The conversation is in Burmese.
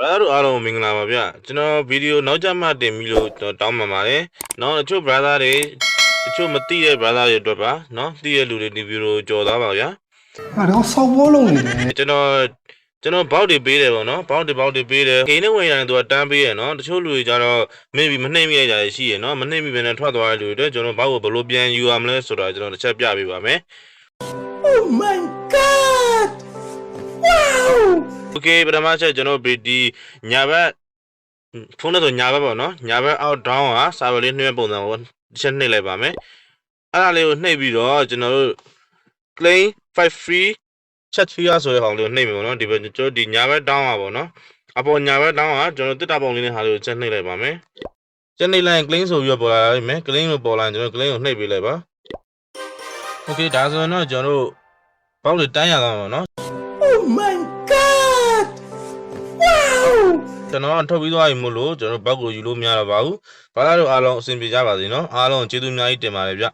ဘာလို့အားလုံးမင်္ဂလာပါဗျကျွန်တော်ဗီဒီယိုနောက်ကျမှတင်ပြီးလို့တောင်းပန်ပါတယ်နော်အချို့ brother တွေတချို့မသိတဲ့ brother တွေအတွက်ပါနော်သိတဲ့လူတွေဒီဗီဒီယိုကြော်သားပါဗျာအဲ့တော့ဆောက်ဘောလုံးနေတယ်ကျွန်တော်ဘောက်တွေပေးတယ်ပေါ့နော်ဘောက်တွေပေးတယ်ဂိမ်းနဲ့ဝင်ရတယ်သူကတန်းပေးရနော်တချို့လူတွေကြတော့မင်းပြီးမနှိမ့်မိလိုက်တာရှိရနော်မနှိမ့်မိဘဲနဲ့ထွက်သွားတဲ့လူတွေကျွန်တော်ဘောက်ကိုဘယ်လိုပြန်ယူရမလဲဆိုတာကျွန်တော်တစ်ချက်ပြပေးပါမယ် Oh my god wow Okay ပထမချက်ကျွန်တော်ဒီညာဘက်ဖုန်းနဲ့ဆိုညာဘက်ပေါ့နော်ညာဘက်အောက် down က server လေးနှိမ့်ပုံစံကိုတစ်ချက်နှိပ်လိုက်ပါမယ်အဲ့ဒါလေးကိုနှိပ်ပြီးတော့ကျွန်တော်တို့ claim 5 free chat feature ဆိုတဲ့ကောင်လေးကိုနှိပ်မယ်ပေါ့နော်ဒီဘက်ကျွန်တော်ဒီညာဘက် down ကပေါ့နော်အပေါ်ညာဘက် down ကကျွန်တော်တစ်တာပုံလေးနဲ့ဟာလေးကိုချက်နှိပ်လိုက်ပါမယ်ချက်နှိပ်လိုက်ရင် claim ဆိုပြီးတော့ပေါ်လာလိမ့်မယ် claim လို့ပေါ်လာရင်ကျွန်တော် claim ကိုနှိပ်ပေးလိုက်ပါ Okay ဒါဆိုရင်တော့ကျွန်တော်တို့ဘောက်လေးတန်းရအောင်ပါနော် Oh my god wow ကျွန်တော်ထုတ်ပြီးသွားပြီမို့လို့ကျွန်တော်ဘက်ကိုယူလို့မရတော့ပါဘူးဘာသာတို့အားလုံးအဆင်ပြေကြပါစေနော်အားလုံးကျေးဇူးအများကြီးတင်ပါတယ်ဗျ